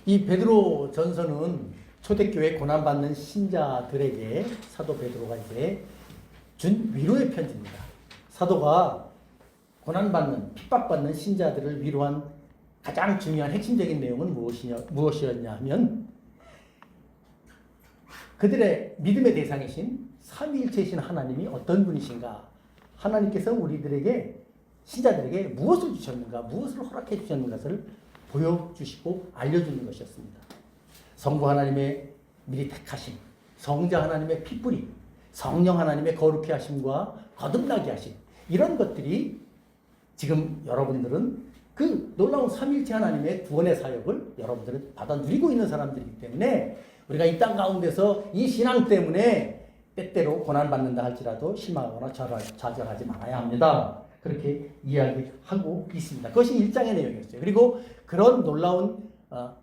이 베드로 전서는 초대교회 고난받는 신자들에게 사도 베드로가 이제 준 위로의 편지입니다. 사도가 고난받는, 핍박받는 신자들을 위로한 가장 중요한 핵심적인 내용은 무엇이었냐 하면 그들의 믿음의 대상이신 삼위일체이신 하나님이 어떤 분이신가, 하나님께서 우리들에게, 신자들에게 무엇을 주셨는가, 무엇을 허락해 주셨는가를 보여주시고 알려주는 것이었습니다. 성부 하나님의 미리 택하심, 성자 하나님의 핏뿌림, 성령 하나님의 거룩해 하심과 거듭나게 하심, 이런 것들이 지금 여러분들은 그 놀라운 삼위일체 하나님의 구원의 사역을 여러분들은 받아 누리고 있는 사람들이기 때문에 우리가 이 땅 가운데서 이 신앙 때문에 때때로 고난받는다 할지라도 실망하거나 좌절하지 말아야 합니다. 그렇게 이야기하고 있습니다. 그것이 1장의 내용이었어요. 그리고 그런 놀라운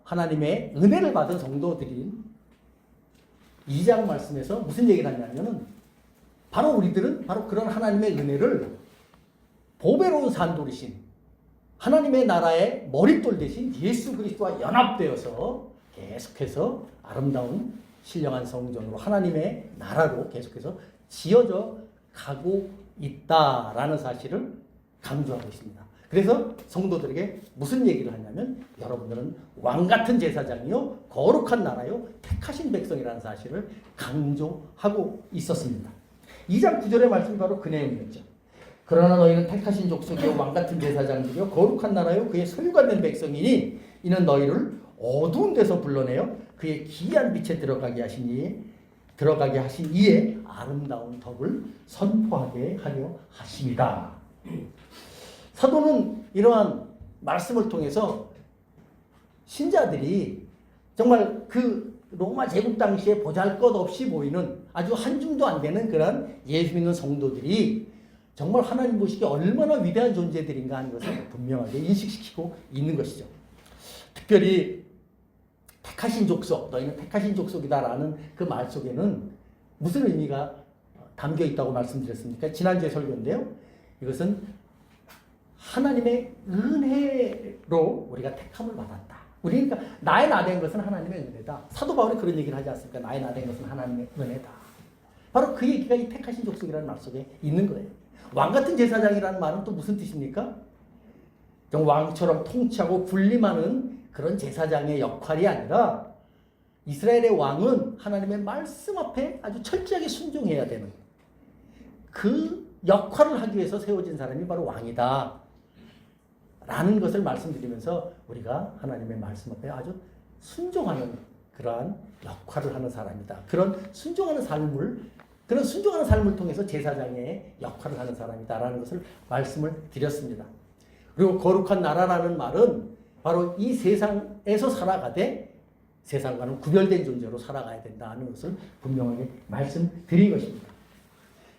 하나님의 은혜를 받은 성도들인 2장 말씀에서 무슨 얘기를 하냐면은 바로 우리들은 바로 그런 하나님의 은혜를 보배로운 산돌이신 하나님의 나라의 머릿돌 대신 예수 그리스도와 연합되어서 계속해서 아름다운 신령한 성전으로 하나님의 나라로 계속해서 지어져 가고 있다라는 사실을 강조하고 있습니다. 그래서 성도들에게 무슨 얘기를 하냐면 여러분들은 왕같은 제사장이요 거룩한 나라요 택하신 백성이라는 사실을 강조하고 있었습니다. 2장 9절의 말씀이 바로 그 내용이었죠. 그러나 너희는 택하신 족속이요 왕같은 제사장들이요 거룩한 나라요 그의 소유가 된 백성이니 이는 너희를 어두운 데서 불러내어 그의 기이한 빛에 들어가게 하신 이의 아름다운 덕을 선포하게 하려 하십니다. 사도는 이러한 말씀을 통해서 신자들이 정말 그 로마 제국 당시에 보잘것없이 보이는 아주 한 줌도 안 되는 그런 예수 믿는 성도들이 정말 하나님 보시기에 얼마나 위대한 존재들인가 하는 것을 분명하게 인식시키고 있는 것이죠. 특별히 택하신 족속, 너희는 택하신 족속이다라는 그 말 속에는 무슨 의미가 담겨 있다고 말씀드렸습니까? 지난주에 설교인데요. 이것은 하나님의 은혜로 우리가 택함을 받았다. 그러니까 나의 나된 것은 하나님의 은혜다. 사도 바울이 그런 얘기를 하지 않습니까? 나의 나된 것은 하나님의 은혜다. 바로 그 얘기가 이 택하신 족속이라는 말 속에 있는 거예요. 왕같은 제사장이라는 말은 또 무슨 뜻입니까? 좀 왕처럼 통치하고 군림하는 그런 제사장의 역할이 아니라 이스라엘의 왕은 하나님의 말씀 앞에 아주 철저하게 순종해야 되는 그 역할을 하기 위해서 세워진 사람이 바로 왕이다 라는 것을 말씀드리면서 우리가 하나님의 말씀 앞에 아주 순종하는 그러한 역할을 하는 사람이다. 그런 순종하는 삶을 통해서 제사장의 역할을 하는 사람이다라는 것을 말씀을 드렸습니다. 그리고 거룩한 나라라는 말은 바로 이 세상에서 살아가되 세상과는 구별된 존재로 살아가야 된다는 것을 분명하게 말씀드린 것입니다.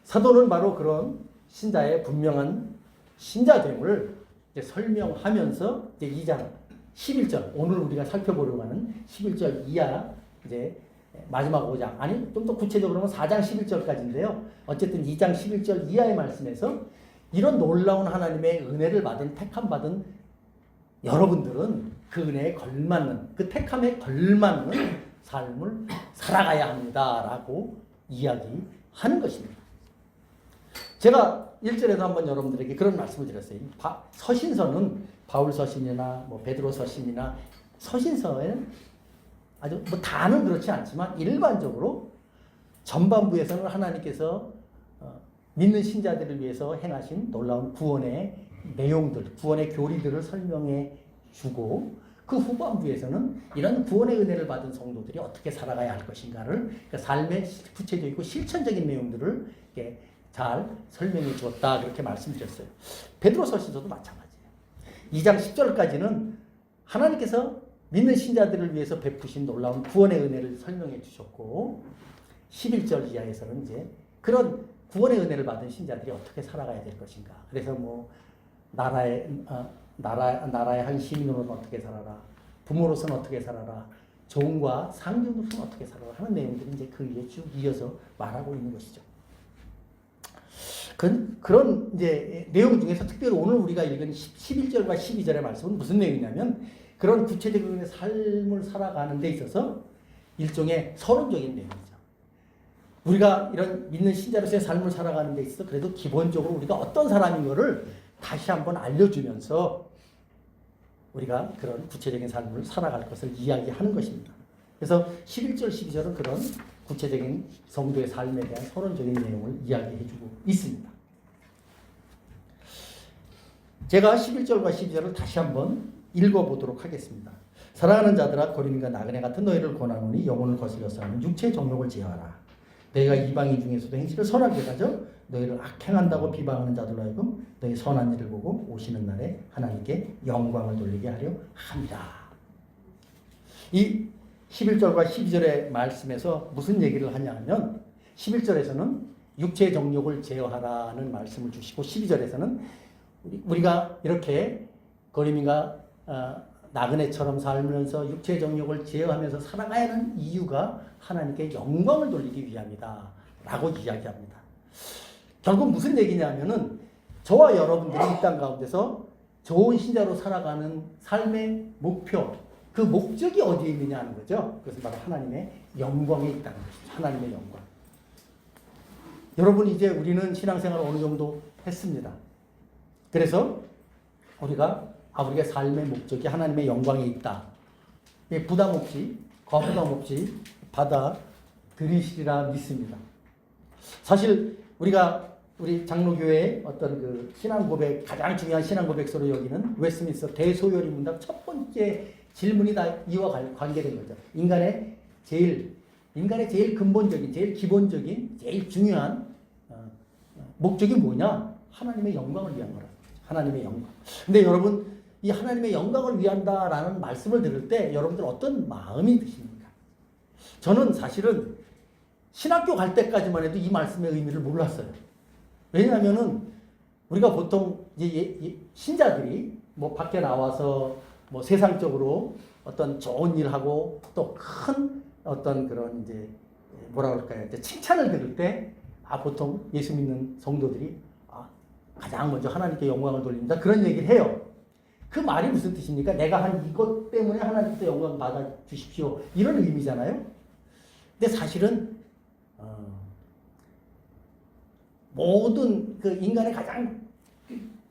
사도는 바로 그런 신자의 분명한 신자됨을 설명하면서 이제 2장 11절, 오늘 우리가 살펴보려고 하는 11절 이하 이제 마지막 5장, 아니 좀 더 구체적으로 하면 4장 11절까지인데요. 어쨌든 2장 11절 이하의 말씀에서 이런 놀라운 하나님의 은혜를 받은, 택함 받은 여러분들은 그 은혜에 걸맞는, 그 택함에 걸맞는 삶을 살아가야 합니다라고 이야기하는 것입니다. 제가 1절에도 한번 여러분들에게 그런 말씀을 드렸어요. 서신서는 바울 서신이나 베드로 서신이나 서신서에는 아주 다는 그렇지 않지만 일반적으로 전반부에서는 하나님께서 믿는 신자들을 위해서 행하신 놀라운 구원의 내용들, 구원의 교리들을 설명해 주고 그 후반부에서는 이런 구원의 은혜를 받은 성도들이 어떻게 살아가야 할 것인가를 그러니까 삶의 구체적이고 실천적인 내용들을 이렇게 잘 설명해 주었다 그렇게 말씀드렸어요. 베드로서신서도 마찬가지예요. 2장 10절까지는 하나님께서 믿는 신자들을 위해서 베푸신 놀라운 구원의 은혜를 설명해 주셨고 11절 이하에서는 이제 그런 구원의 은혜를 받은 신자들이 어떻게 살아가야 될 것인가. 그래서 나라의 한 시민으로는 어떻게 살아라, 부모로서는 어떻게 살아라, 종과 상전으로서는 어떻게 살아라 하는 내용들이 이제 그 위에 쭉 이어서 말하고 있는 것이죠. 그런 이제 내용 중에서 특별히 오늘 우리가 읽은 11절과 12절의 말씀은 무슨 내용이냐면 그런 구체적인 삶을 살아가는 데 있어서 일종의 서론적인 내용이죠. 우리가 이런 믿는 신자로서의 삶을 살아가는 데 있어서 그래도 기본적으로 우리가 어떤 사람인 것을 다시 한번 알려주면서 우리가 그런 구체적인 삶을 살아갈 것을 이야기하는 것입니다. 그래서 11절, 12절은 그런 구체적인 성도의 삶에 대한 서론적인 내용을 이야기해주고 있습니다. 제가 11절과 12절을 다시 한번 읽어보도록 하겠습니다. 사랑하는 자들아 고린과 나그네 같은 너희를 권하노니 영혼을 거슬려서 하는 육체의 정욕을 제어하라. 너희가 이방인 중에서도 행실을 선하게 가져 너희를 악행한다고 비방하는 자들로 하여금 너희 선한 일을 보고 오시는 날에 하나님께 영광을 돌리게 하려 합니다. 이 11절과 12절의 말씀에서 무슨 얘기를 하냐면 11절에서는 육체의 정욕을 제어하라는 말씀을 주시고 12절에서는 우리가 이렇게 거리민과 나그네처럼 살면서 육체의 정욕을 제어하면서 살아가야 하는 이유가 하나님께 영광을 돌리기 위함이다 라고 이야기합니다. 결국 무슨 얘기냐면은 저와 여러분들이 이 땅 가운데서 좋은 신자로 살아가는 삶의 목표, 그 목적이 어디에 있느냐 하는 거죠. 그것은 바로 하나님의 영광에 있다는 것이죠. 하나님의 영광. 여러분 이제 우리는 신앙생활을 어느 정도 했습니다. 그래서 우리가 우리의 삶의 목적이 하나님의 영광에 있다. 부담 없이, 거부감 없이 받아들이시리라 믿습니다. 사실 우리 장로교회의 어떤 그 신앙 고백, 가장 중요한 신앙 고백서로 여기는 웨스트민스터 대소요리 문답 첫 번째 질문이 다 이와 관계된 거죠. 인간의 제일 근본적인, 제일 기본적인, 제일 중요한 목적이 뭐냐? 하나님의 영광을 위한 거라. 하나님의 영광. 근데 여러분, 이 하나님의 영광을 위한다라는 말씀을 들을 때 여러분들 어떤 마음이 드십니까? 저는 사실은 신학교 갈 때까지만 해도 이 말씀의 의미를 몰랐어요. 왜냐하면은 우리가 보통 이제 신자들이 뭐 밖에 나와서 뭐 세상적으로 어떤 좋은 일하고 또 큰 어떤 그런 이제 뭐라 그럴까요? 이제 칭찬을 들을 때 보통 예수 믿는 성도들이 가장 먼저 하나님께 영광을 돌립니다. 그런 얘기를 해요. 그 말이 무슨 뜻입니까? 내가 한 이것 때문에 하나님께 영광 받아 주십시오. 이런 의미잖아요. 근데 사실은 모든 그 인간의 가장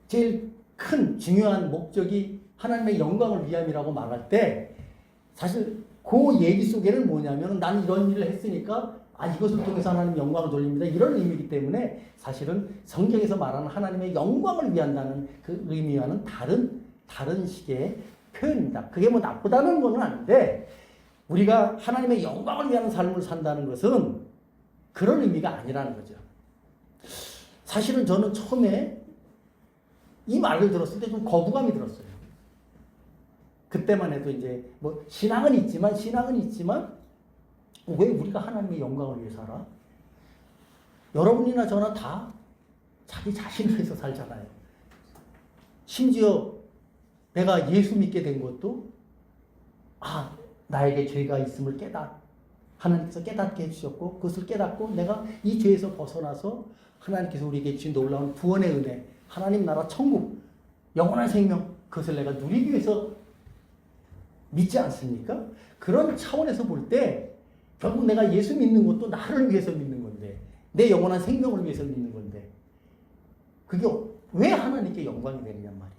제일 큰 중요한 목적이 하나님의 영광을 위함이라고 말할 때 사실 그 얘기 속에는 뭐냐면 난 이런 일을 했으니까 이것을 통해서 하나님 영광을 돌립니다. 이런 의미이기 때문에 사실은 성경에서 말하는 하나님의 영광을 위한다는 그 의미와는 다른 식의 표현입니다. 그게 뭐 나쁘다는 건 아닌데 우리가 하나님의 영광을 위한 삶을 산다는 것은 그런 의미가 아니라는 거죠. 사실은 저는 처음에 이 말을 들었을 때 좀 거부감이 들었어요. 그때만 해도 이제 뭐 신앙은 있지만 왜 우리가 하나님의 영광을 위해 살아? 여러분이나 저나 다 자기 자신을 위해서 살잖아요. 심지어 내가 예수 믿게 된 것도 나에게 죄가 있음을 하나님께서 깨닫게 해주셨고 그것을 깨닫고 내가 이 죄에서 벗어나서 하나님께서 우리에게 주신 놀라운 구원의 은혜, 하나님 나라 천국, 영원한 생명 그것을 내가 누리기 위해서 믿지 않습니까? 그런 차원에서 볼 때 결국 내가 예수 믿는 것도 나를 위해서 믿는 건데 내 영원한 생명을 위해서 믿는 건데 그게 왜 하나님께 영광이 되느냐 말이에요.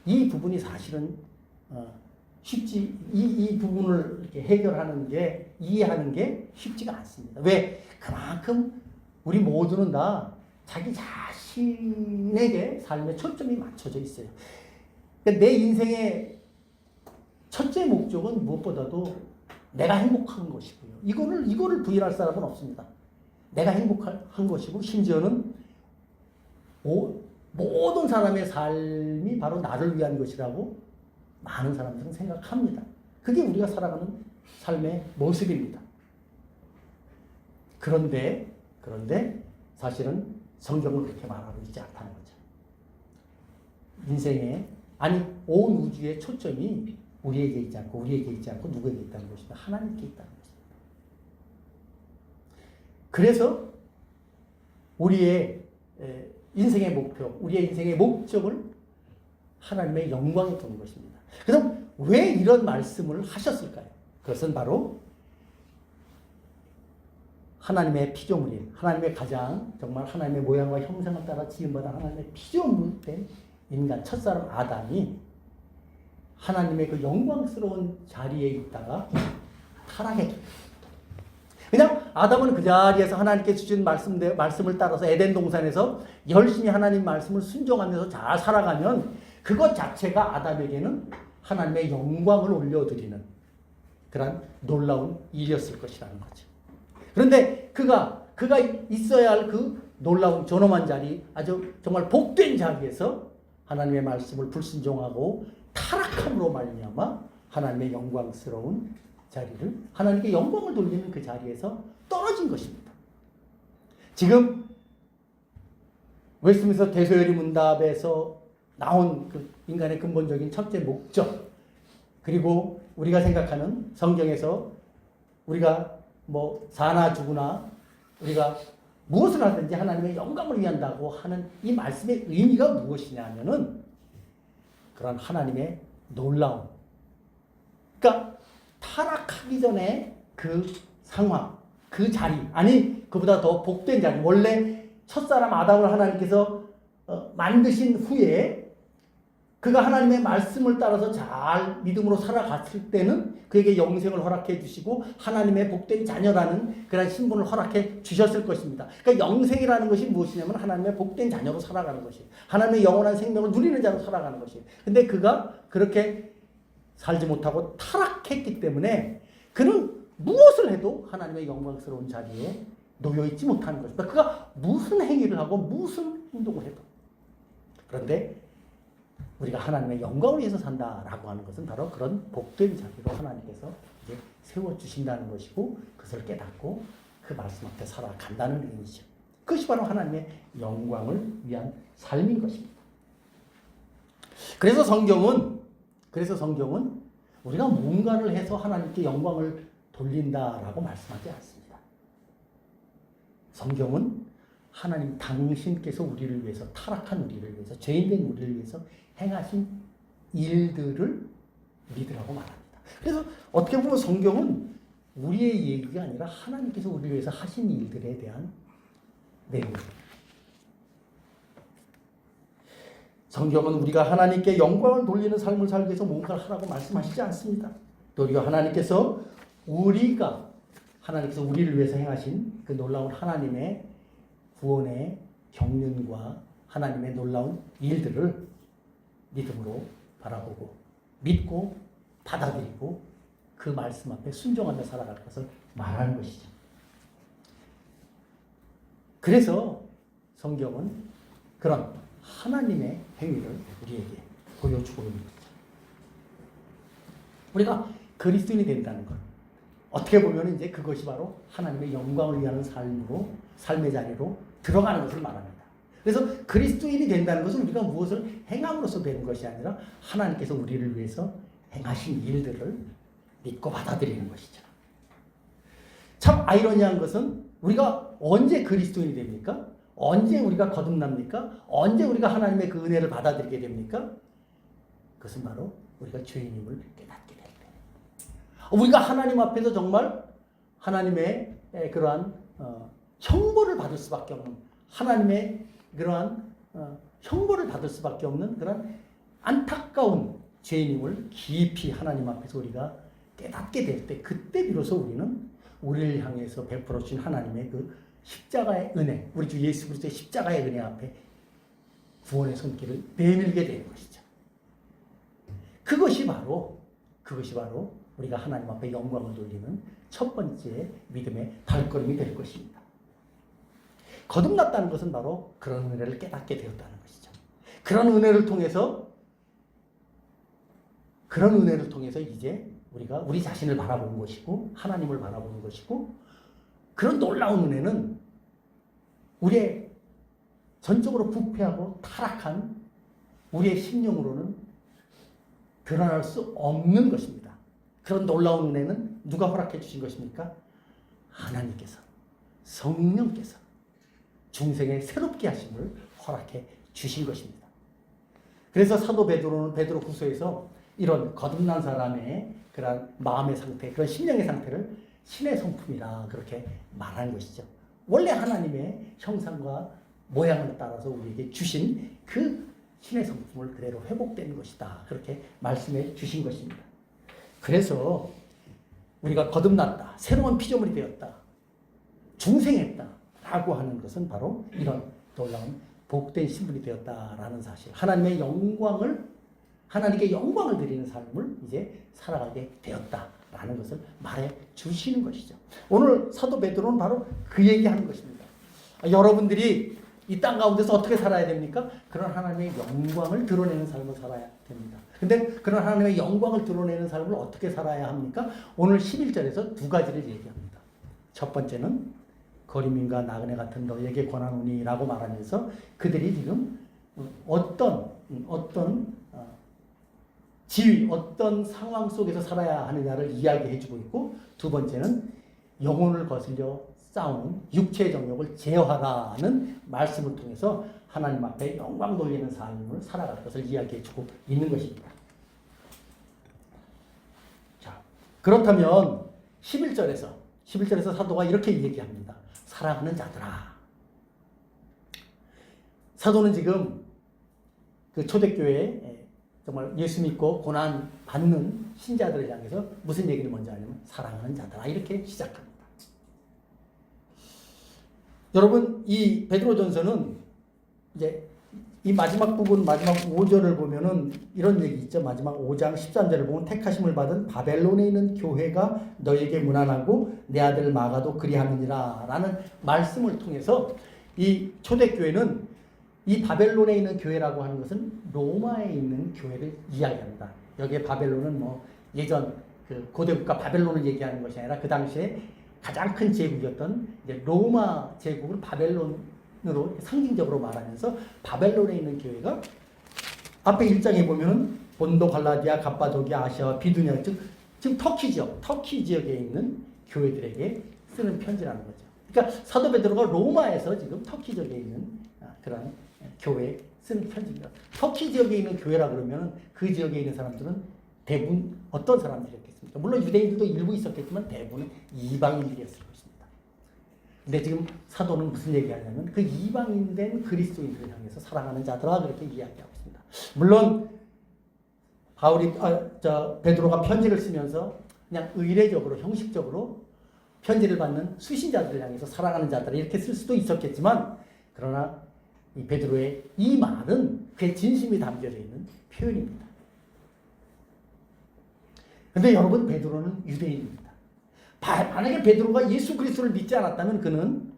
이 부분이 사실은 쉽지 이 부분을 이렇게 해결하는 게 이해하는 게 쉽지가 않습니다. 왜? 그만큼 우리 모두는 다 자기 자신에게 삶의 초점이 맞춰져 있어요. 그러니까 내 인생의 첫째 목적은 무엇보다도 내가 행복한 것이고요. 이거를 부인할 사람은 없습니다. 내가 행복한 것이고 심지어는 모든 사람의 삶이 바로 나를 위한 것이라고 많은 사람들은 생각합니다. 그게 우리가 살아가는 삶의 모습입니다. 그런데 사실은 성경은 그렇게 말하고 있지 않다는 거죠. 인생의 온 우주의 초점이 우리에게 있지 않고 누구에게 있다는 것이다. 하나님께 있다는 것입니다. 그래서 우리의 인생의 목표, 우리의 인생의 목적을 하나님의 영광에 두는 것입니다. 그럼 왜 이런 말씀을 하셨을까요? 그것은 바로 하나님의 피조물인, 하나님의 가장 정말 하나님의 모양과 형상을 따라 지음받은 하나님의 피조물된 인간 첫사람 아담이 하나님의 그 영광스러운 자리에 있다가 타락했죠. 그냥 아담은 그 자리에서 하나님께 주신 말씀을 따라서 에덴 동산에서 열심히 하나님 말씀을 순종하면서 잘 살아가면 그것 자체가 아담에게는 하나님의 영광을 올려드리는 그런 놀라운 일이었을 것이라는 거죠. 그런데 그가 있어야 할 그 놀라운 존엄한 자리, 아주 정말 복된 자리에서 하나님의 말씀을 불순종하고 타락함으로 말미암아 하나님의 영광스러운 자리를, 하나님께 영광을 돌리는 그 자리에서 떨어진 것입니다. 지금 웨스트민스터 대소요리 문답에서 나온 그 인간의 근본적인 첫째 목적, 그리고 우리가 생각하는 성경에서 우리가 뭐 사나 죽으나 우리가 무엇을 하든지 하나님의 영광을 위한다고 하는 이 말씀의 의미가 무엇이냐면은 그런 하나님의 놀라움, 그러니까 타락하기 전에 그 상황, 그 자리, 아니 그보다 더 복된 자리, 원래 첫사람 아담을 하나님께서 만드신 후에 그가 하나님의 말씀을 따라서 잘 믿음으로 살아갔을 때는 그에게 영생을 허락해 주시고 하나님의 복된 자녀라는 그런 신분을 허락해 주셨을 것입니다. 그러니까 영생이라는 것이 무엇이냐면 하나님의 복된 자녀로 살아가는 것이에요. 하나님의 영원한 생명을 누리는 자로 살아가는 것이에요. 근데 그가 그렇게 살지 못하고 타락했기 때문에 그는 무엇을 해도 하나님의 영광스러운 자리에 놓여있지 못하는 것입니다. 그가 무슨 행위를 하고 무슨 행동을 해도. 그런데 우리가 하나님의 영광을 위해서 산다라고 하는 것은 바로 그런 복된 자리로 하나님께서 이제 세워주신다는 것이고, 그것을 깨닫고 그 말씀 앞에 살아간다는 의미죠. 그것이 바로 하나님의 영광을 위한 삶인 것입니다. 그래서 성경은 우리가 뭔가를 해서 하나님께 영광을 돌린다라고 말씀하지 않습니다. 성경은 하나님 당신께서 우리를 위해서, 타락한 우리를 위해서, 죄인된 우리를 위해서 행하신 일들을 믿으라고 말합니다. 그래서 어떻게 보면 성경은 우리의 얘기가 아니라 하나님께서 우리를 위해서 하신 일들에 대한 내용입니다. 성경은 우리가 하나님께 영광을 돌리는 삶을 살기 위해서 뭔가를 하라고 말씀하시지 않습니다. 또 우리가 하나님께서 우리를 위해서 행하신 그 놀라운 하나님의 구원의 경륜과 하나님의 놀라운 일들을 믿음으로 바라보고 믿고 받아들이고 그 말씀 앞에 순종하며 살아갈 것을 말하는 것이죠. 그래서 성경은 그런 하나님의 행위를 우리에게 보여주고 있는 거죠. 우리가 그리스도인이 된다는 것, 어떻게 보면 이제 그것이 바로 하나님의 영광을 위하는 삶의 자리로 들어가는 것을 말합니다. 그래서 그리스도인이 된다는 것은 우리가 무엇을 행함으로써 되는 것이 아니라 하나님께서 우리를 위해서 행하신 일들을 믿고 받아들이는 것이죠. 참 아이러니한 것은 우리가 언제 그리스도인이 됩니까? 언제 우리가 거듭납니까? 언제 우리가 하나님의 그 은혜를 받아들이게 됩니까? 그것은 바로 우리가 죄인임을 깨닫게 될 때. 우리가 하나님 앞에서 정말 하나님의 그러한 형벌을 받을 수밖에 없는, 하나님의 그러한 형벌을 받을 수밖에 없는 그런 안타까운 죄인임을 깊이 하나님 앞에서 우리가 깨닫게 될 때, 그때 비로소 우리는 우리를 향해서 베풀어 주신 하나님의 그 십자가의 은혜, 우리 주 예수 그리스도의 십자가의 은혜 앞에 구원의 손길을 내밀게 되는 것이죠. 그것이 바로 우리가 하나님 앞에 영광을 돌리는 첫 번째 믿음의 발걸음이 될 것입니다. 거듭났다는 것은 바로 그런 은혜를 깨닫게 되었다는 것이죠. 그런 은혜를 통해서 이제 우리가 우리 자신을 바라보는 것이고 하나님을 바라보는 것이고, 그런 놀라운 은혜는 우리의 전적으로 부패하고 타락한 우리의 심령으로는 드러날 수 없는 것입니다. 그런 놀라운 은혜는 누가 허락해 주신 것입니까? 하나님께서, 성령께서 중생의 새롭게 하심을 허락해 주신 것입니다. 그래서 사도 베드로는 베드로후서에서 이런 거듭난 사람의 그런 마음의 상태, 그런 심령의 상태를 신의 성품이라 그렇게 말하는 것이죠. 원래 하나님의 형상과 모양을 따라서 우리에게 주신 그 신의 성품을 그대로 회복되는 것이다. 그렇게 말씀해 주신 것입니다. 그래서 우리가 거듭났다, 새로운 피조물이 되었다, 중생했다 라고 하는 것은 바로 이런 놀라운 복된 신분이 되었다라는 사실, 하나님의 영광을, 하나님께 영광을 드리는 삶을 이제 살아가게 되었다라는 것을 말해 주시는 것이죠. 오늘 사도 베드로는 바로 그 얘기하는 것입니다. 여러분들이 이 땅 가운데서 어떻게 살아야 됩니까? 그런 하나님의 영광을 드러내는 삶을 살아야 됩니다. 근데 그런 하나님의 영광을 드러내는 삶을 어떻게 살아야 합니까? 오늘 11절에서 두 가지를 얘기합니다. 첫 번째는 거리민과 나그네 같은 너에게 권하노니 라고 말하면서 그들이 지금 어떤 지위, 어떤 상황 속에서 살아야 하느냐를 이야기해 주고 있고, 두 번째는 영혼을 거슬려 싸우는 육체의 정욕을 제어하라는 말씀을 통해서 하나님 앞에 영광 돌리는 삶을 살아갈 것을 이야기해 주고 있는 것입니다. 자, 그렇다면 11절에서 사도가 이렇게 얘기합니다. 사랑하는 자들아. 사도는 지금 그 초대교회에 정말 예수 믿고 고난 받는 신자들을 향해서 무슨 얘기를 먼저 하냐면 사랑하는 자들아 이렇게 시작합니다. 여러분, 이 베드로전서는 이제 이 마지막 부분, 마지막 5절을 보면은 이런 얘기 있죠. 마지막 5장 13절을 보면 택하심을 받은 바벨론에 있는 교회가 너에게 문안하고 내 아들 마가도 그리하느니라 라는 말씀을 통해서 이 초대교회는 이 바벨론에 있는 교회라고 하는 것은 로마에 있는 교회를 이야기합니다. 여기에 바벨론은 뭐 예전 그 고대국가 바벨론을 얘기하는 것이 아니라 그 당시에 가장 큰 제국이었던 이제 로마 제국을 바벨론으로 상징적으로 말하면서 바벨론에 있는 교회가 앞에 1장에 보면은 본도, 갈라디아, 갑바도기아, 아시아와 비두냐, 지금 터키 지역에 있는 교회들에게 쓰는 편지라는 거죠. 그러니까 사도 베드로가 로마에서 지금 터키 지역에 있는 그런 교회에 쓰는 편지입니다. 터키 지역에 있는 교회라 그러면 그 지역에 있는 사람들은 대부분 어떤 사람들이었겠습니까? 물론 유대인들도 일부 있었겠지만 대부분은 이방인들이었을 것입니다. 근데 지금 사도는 무슨 얘기하냐면 그 이방인된 그리스도인들을 향해서 사랑하는 자들아 그렇게 이야기하고 있습니다. 물론 베드로가 편지를 쓰면서 그냥 의례적으로 형식적으로 편지를 받는 수신자들을 향해서 사랑하는 자들아 이렇게 쓸 수도 있었겠지만, 그러나 이 베드로의 이 말은 그의 진심이 담겨져 있는 표현입니다. 근데 여러분, 베드로는 유대인입니다. 만약에 베드로가 예수 그리스도를 믿지 않았다면 그는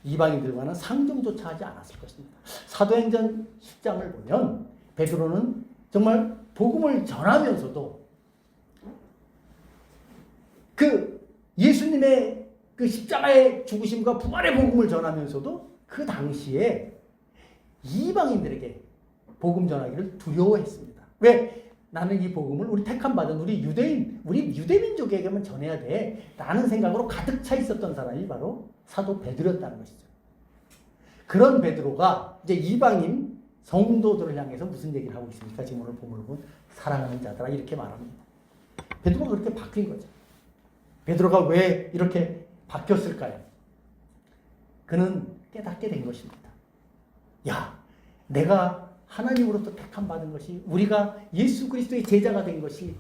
이방인들과는 상종조차 하지 않았을 것입니다. 사도행전 10장을 보면 베드로는 정말 복음을 전하면서도 그 예수님의 그 십자가의 죽으심과 부활의 복음을 전하면서도 그 당시에 이방인들에게 복음 전하기를 두려워했습니다. 왜? 나는 이 복음을 우리 택함 받은 우리 유대민족에게만 전해야 돼 라는 생각으로 가득 차 있었던 사람이 바로 사도 베드로였다는 것이죠. 그런 베드로가 이제 이방인 성도들을 향해서 무슨 얘기를 하고 있습니까? 지금 오늘 본문을 보면 사랑하는 자들아 이렇게 말합니다. 베드로가 그렇게 바뀐 거죠. 베드로가 왜 이렇게 바뀌었을까요? 그는 깨닫게 된 것입니다. 야, 내가 하나님으로부터 택함 받은 것이, 우리가 예수 그리스도의 제자가 된 것이,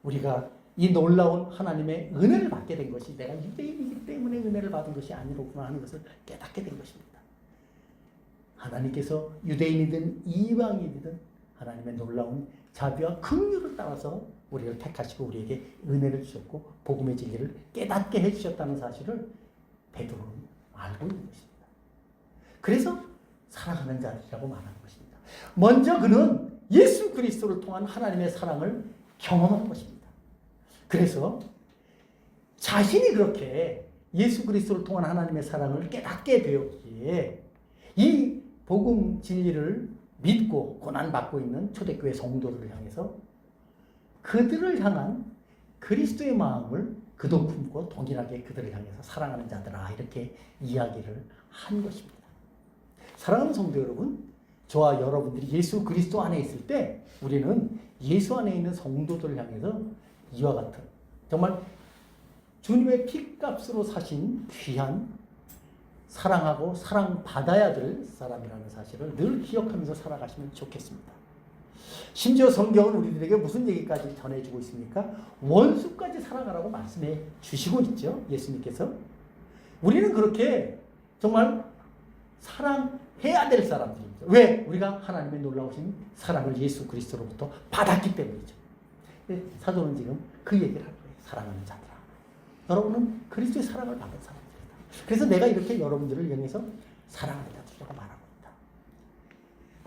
우리가 이 놀라운 하나님의 은혜를 받게 된 것이 내가 유대인이기 때문에 은혜를 받은 것이 아니로구나 하는 것을 깨닫게 된 것입니다. 하나님께서 유대인이든 이방인이든 하나님의 놀라운 자비와 긍휼을 따라서 우리를 택하시고 우리에게 은혜를 주셨고 복음의 진리를 깨닫게 해주셨다는 사실을 베드로는 알고 있는 것입니다. 그래서 사랑하는 자들이라고 말하는 것입니다. 먼저 그는 예수 그리스도를 통한 하나님의 사랑을 경험한 것입니다. 그래서 자신이 그렇게 예수 그리스도를 통한 하나님의 사랑을 깨닫게 되었기에 이 복음 진리를 믿고 고난받고 있는 초대교회 성도들을 향해서 그들을 향한 그리스도의 마음을 그도 품고 동일하게 그들을 향해서 사랑하는 자들아 이렇게 이야기를 한 것입니다. 사랑하는 성도 여러분, 저와 여러분들이 예수 그리스도 안에 있을 때 우리는 예수 안에 있는 성도들을 향해서 이와 같은 정말 주님의 피값으로 사신 귀한 사랑하고 사랑받아야 될 사람이라는 사실을 늘 기억하면서 살아가시면 좋겠습니다. 심지어 성경은 우리들에게 무슨 얘기까지 전해주고 있습니까? 원수까지 사랑하라고 말씀해 주시고 있죠. 예수님께서. 우리는 그렇게 정말 사랑해야 될 사람들입니다. 왜? 우리가 하나님의 놀라우신 사랑을 예수 그리스도로부터 받았기 때문이죠. 사도는 지금 그 얘기를 하는 거예요. 사랑하는 자들아. 여러분은 그리스도의 사랑을 받은 사람들이다. 그래서 내가 이렇게 여러분들을 향해서 사랑하는 자들이라고 말하고 있다.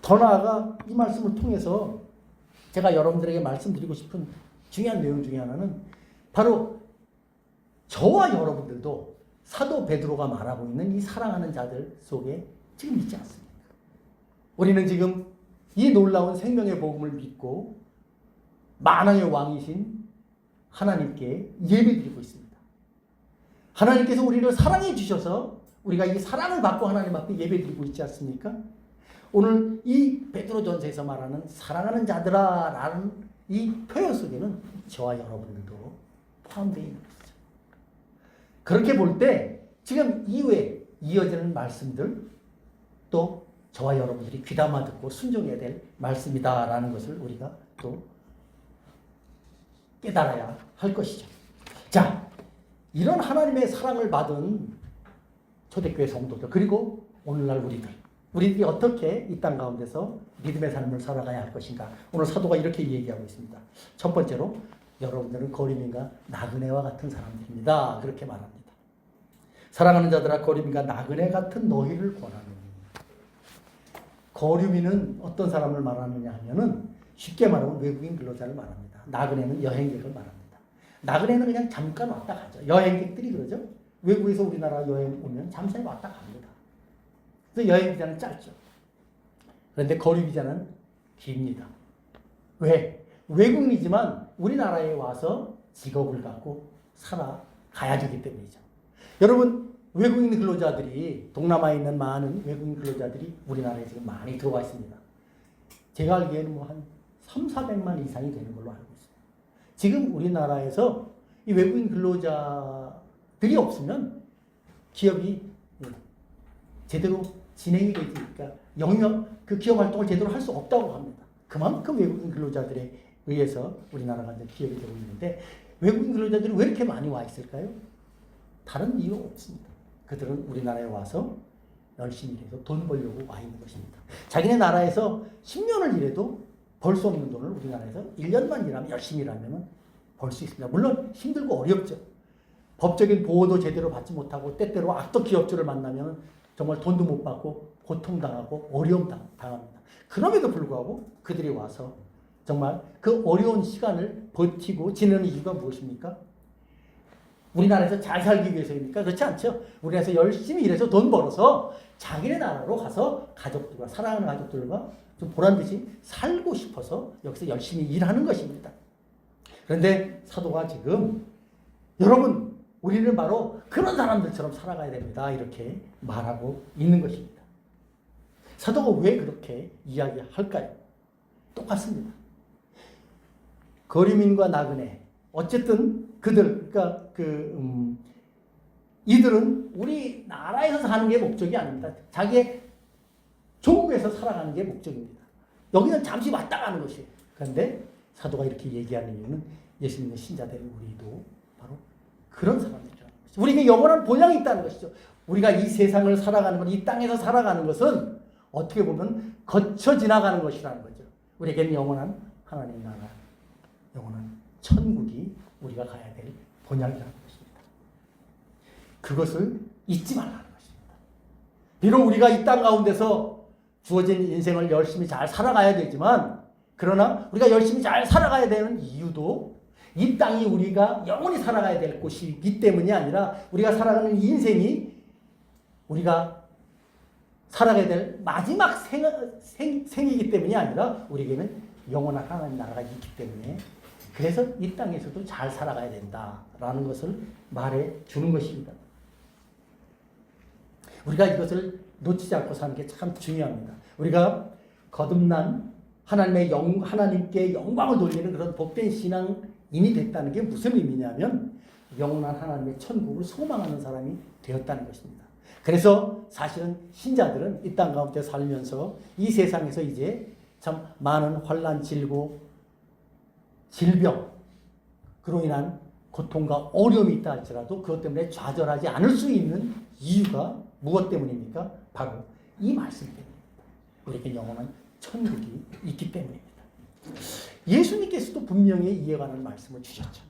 더 나아가 이 말씀을 통해서 제가 여러분들에게 말씀드리고 싶은 중요한 내용 중에 하나는 바로 저와 여러분들도 사도 베드로가 말하고 있는 이 사랑하는 자들 속에 지금 있지 않습니까? 우리는 지금 이 놀라운 생명의 복음을 믿고 만왕의 왕이신 하나님께 예배드리고 있습니다. 하나님께서 우리를 사랑해 주셔서 우리가 이 사랑을 받고 하나님 앞에 예배드리고 있지 않습니까? 오늘 이 베드로전서에서 말하는 사랑하는 자들아라는 이 표현 속에는 저와 여러분들도 포함되어 있는 것이죠. 그렇게 볼 때 지금 이후에 이어지는 말씀들 또 저와 여러분들이 귀담아 듣고 순종해야 될 말씀이다라는 것을 우리가 또 깨달아야 할 것이죠. 자, 이런 하나님의 사랑을 받은 초대교회 성도들 그리고 오늘날 우리들이 어떻게 이 땅 가운데서 믿음의 삶을 살아가야 할 것인가. 오늘 사도가 이렇게 얘기하고 있습니다. 첫 번째로 여러분들은 거리민과 나그네와 같은 사람들입니다. 그렇게 말합니다. 사랑하는 자들아 거리민과 나그네 같은 너희를 권하노니. 거류민은 어떤 사람을 말하느냐 하면은 쉽게 말하면 외국인 근로자를 말합니다. 나그네는 여행객을 말합니다. 나그네는 그냥 잠깐 왔다 가죠. 여행객들이 그러죠. 외국에서 우리나라 여행 오면 잠시 왔다 갑니다. 그래서 여행 비자는 짧죠. 그런데 거류 비자는 깁니다. 왜? 외국인이지만 우리나라에 와서 직업을 갖고 살아가야 되기 때문이죠. 여러분 외국인 근로자들이 동남아에 있는 많은 외국인 근로자들이 우리나라에 지금 많이 들어와 있습니다. 제가 알기에는 뭐 한 3,400만 이상이 되는 걸로 알고 있어요. 지금 우리나라에서 이 외국인 근로자들이 없으면 기업이 제대로 진행이 되니까 그 기업 활동을 제대로 할 수 없다고 합니다. 그만큼 외국인 근로자들에 의해서 우리나라가 이제 기업이 되고 있는데 외국인 근로자들이 왜 이렇게 많이 와 있을까요? 다른 이유 없습니다. 그들은 우리나라에 와서 열심히 일해서 돈 벌려고 와 있는 것입니다. 자기네 나라에서 10년을 일해도 벌 수 없는 돈을 우리나라에서 1년만 일하면 열심히 일하면 벌 수 있습니다. 물론 힘들고 어렵죠. 법적인 보호도 제대로 받지 못하고 때때로 악덕 기업주를 만나면 정말 돈도 못 받고 고통당하고 어려움 당합니다. 그럼에도 불구하고 그들이 와서 정말 그 어려운 시간을 버티고 지내는 이유가 무엇입니까? 우리나라에서 잘 살기 위해서입니까? 그렇지 않죠. 우리나라에서 열심히 일해서 돈 벌어서 자기네 나라로 가서 가족들과 사랑하는 가족들과 좀 보란듯이 살고 싶어서 여기서 열심히 일하는 것입니다. 그런데 사도가 지금 여러분 우리는 바로 그런 사람들처럼 살아가야 됩니다. 이렇게 말하고 있는 것입니다. 사도가 왜 그렇게 이야기할까요? 똑같습니다. 거류민과 나그네 어쨌든 그러니까 이들은 우리나라에서 사는 게 목적이 아닙니다. 자기의 조국에서 살아가는 게 목적입니다. 여기는 잠시 왔다 가는 것이에요. 그런데 사도가 이렇게 얘기하는 이유는 예수 믿는 신자들인 우리도 바로 그런 사람들이라는 것이죠. 우리에게 영원한 본향이 있다는 것이죠. 우리가 이 세상을 살아가는 것, 이 땅에서 살아가는 것은 어떻게 보면 거쳐 지나가는 것이라는 거죠. 우리에게는 영원한 하나님 나라, 영원한 천국이 우리가 가야 될 본향이라는 것입니다. 그것을 잊지 말라는 것입니다. 비록 우리가 이 땅 가운데서 주어진 인생을 열심히 잘 살아가야 되지만 그러나 우리가 열심히 잘 살아가야 되는 이유도 이 땅이 우리가 영원히 살아가야 될 곳이기 때문이 아니라 우리가 살아가는 인생이 우리가 살아가야 될 마지막 생이기 때문이 아니라 우리에게는 영원한 하나님 나라가 있기 때문에 그래서 이 땅에서도 잘 살아가야 된다라는 것을 말해 주는 것입니다. 우리가 이것을 놓치지 않고 사는 게 참 중요합니다. 우리가 거듭난 하나님께 영광을 돌리는 그런 복된 신앙인이 됐다는 게 무슨 의미냐면 영원한 하나님의 천국을 소망하는 사람이 되었다는 것입니다. 그래서 사실은 신자들은 이 땅 가운데 살면서 이 세상에서 이제 참 많은 환난, 질고, 질병, 그로 인한 고통과 어려움이 있다 할지라도 그것 때문에 좌절하지 않을 수 있는 이유가 무엇 때문입니까? 바로 이 말씀 때문입니다. 우리에게 영원한 천국이 있기 때문입니다. 예수님께서도 분명히 이해가는 말씀을 주셨죠.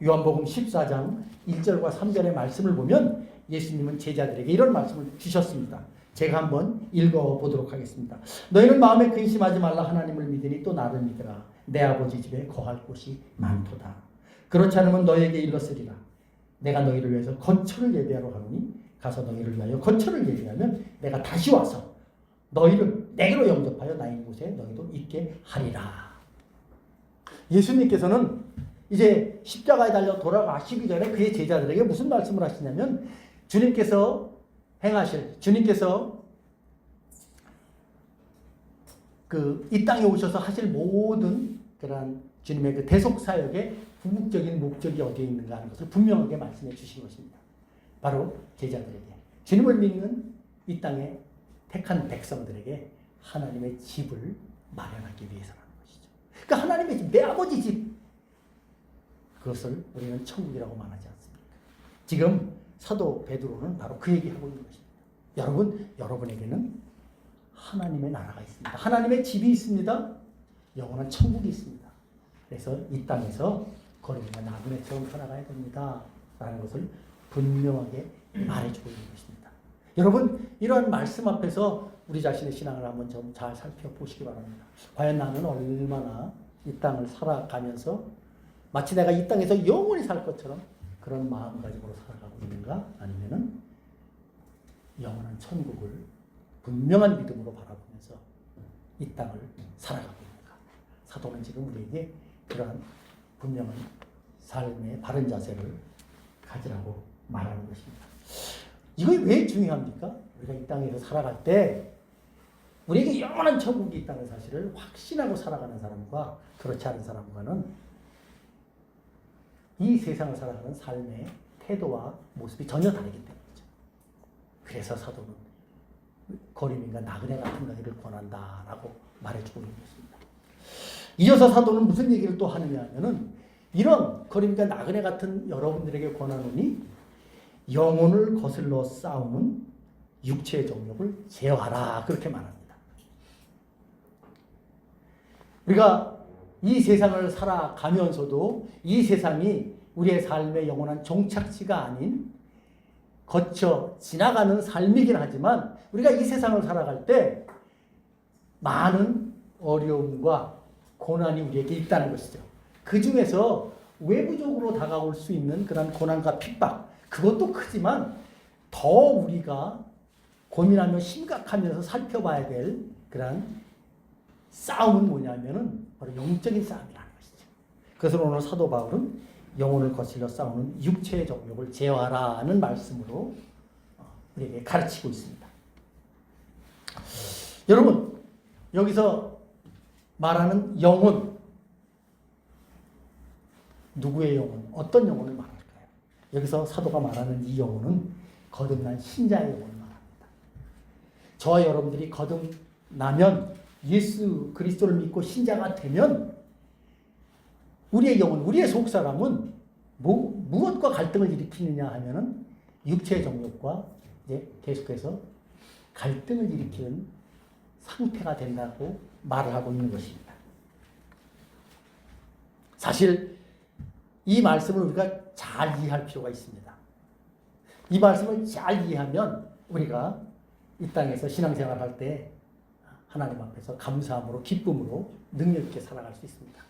요한복음 14장 1절과 3절의 말씀을 보면 예수님은 제자들에게 이런 말씀을 주셨습니다. 제가 한번 읽어보도록 하겠습니다. 너희는 마음에 근심하지 말라. 하나님을 믿으니 또 나를 믿으라. 내 아버지 집에 거할 곳이 많도다. 그렇지 않으면 너희에게 일렀으리라. 내가 너희를 위해서 거처를 예비하러 가노니 가서 너희를 위하여 거처를 예비하면 내가 다시 와서 너희를 내게로 영접하여 나 있는 곳에 너희도 있게 하리라. 예수님께서는 이제 십자가에 달려 돌아가시기 전에 그의 제자들에게 무슨 말씀을 하시냐면 주님께서 이 땅에 오셔서 하실 모든 그러한 주님의 그 대속 사역의 궁극적인 목적이 어디에 있는가 하는 것을 분명하게 말씀해 주신 것입니다. 바로 제자들에게, 주님을 믿는 이 땅에 택한 백성들에게 하나님의 집을 마련하기 위해서라는 것이죠. 그러니까 하나님의 집, 내 아버지 집, 그것을 우리는 천국이라고 말하지 않습니까? 지금 사도 베드로는 바로 그 얘기하고 있는 것입니다. 여러분, 여러분에게는 하나님의 나라가 있습니다. 하나님의 집이 있습니다. 영원한 천국이 있습니다. 그래서 이 땅에서 거룩과 나그네처럼 살아가야 됩니다. 라는 것을 분명하게 말해주고 있는 것입니다. 여러분, 이러한 말씀 앞에서 우리 자신의 신앙을 한번 좀 잘 살펴보시기 바랍니다. 과연 나는 얼마나 이 땅을 살아가면서 마치 내가 이 땅에서 영원히 살 것처럼 그런 마음가짐으로 살아가고 있는가? 아니면은 영원한 천국을 분명한 믿음으로 바라보면서 이 땅을 살아가고 있는가? 사도는 지금 우리에게 그러한 분명한 삶의 바른 자세를 가지라고 말하는 것입니다. 이게 왜 중요합니까? 우리가 이 땅에서 살아갈 때 우리에게 영원한 천국이 있다는 사실을 확신하고 살아가는 사람과 그렇지 않은 사람과는 이 세상을 살아가는 삶의 태도와 모습이 전혀 다르기 때문이죠. 그래서 사도는 거림인과 나그네 같은 너희를 권한다라고 말해주고 있는 것입니다. 이어서 사도는 무슨 얘기를 또 하느냐 하면은 이런 거림인과 나그네 같은 여러분들에게 권하노니 영혼을 거슬러 싸우는 육체의 정욕을 제어하라, 그렇게 말합니다. 우리가 이 세상을 살아가면서도 이 세상이 우리의 삶의 영원한 종착지가 아닌 거쳐 지나가는 삶이긴 하지만 우리가 이 세상을 살아갈 때 많은 어려움과 고난이 우리에게 있다는 것이죠. 그 중에서 외부적으로 다가올 수 있는 그런 고난과 핍박, 그것도 크지만 더 우리가 고민하며 심각하면서 살펴봐야 될 그런 싸움은 뭐냐면은 바로 영적인 싸움이라는 것이죠. 그래서 오늘 사도 바울은 영혼을 거슬러 싸우는 육체의 정욕을 제어하라는 말씀으로 우리에게 가르치고 있습니다. 여러분, 여기서 말하는 영혼, 누구의 영혼, 어떤 영혼을 말할까요? 여기서 사도가 말하는 이 영혼은 거듭난 신자의 영혼을 말합니다. 저와 여러분들이 거듭나면, 예수 그리스도를 믿고 신자가 되면 우리의 영혼, 우리의 속사람은 무엇과 갈등을 일으키느냐 하면은 육체의 정욕과 이제 계속해서 갈등을 일으키는 상태가 된다고 말을 하고 있는 것입니다. 사실 이 말씀을 우리가 잘 이해할 필요가 있습니다. 이 말씀을 잘 이해하면 우리가 이 땅에서 신앙생활 할 때 하나님 앞에서 감사함으로, 기쁨으로 능력 있게 살아갈 수 있습니다.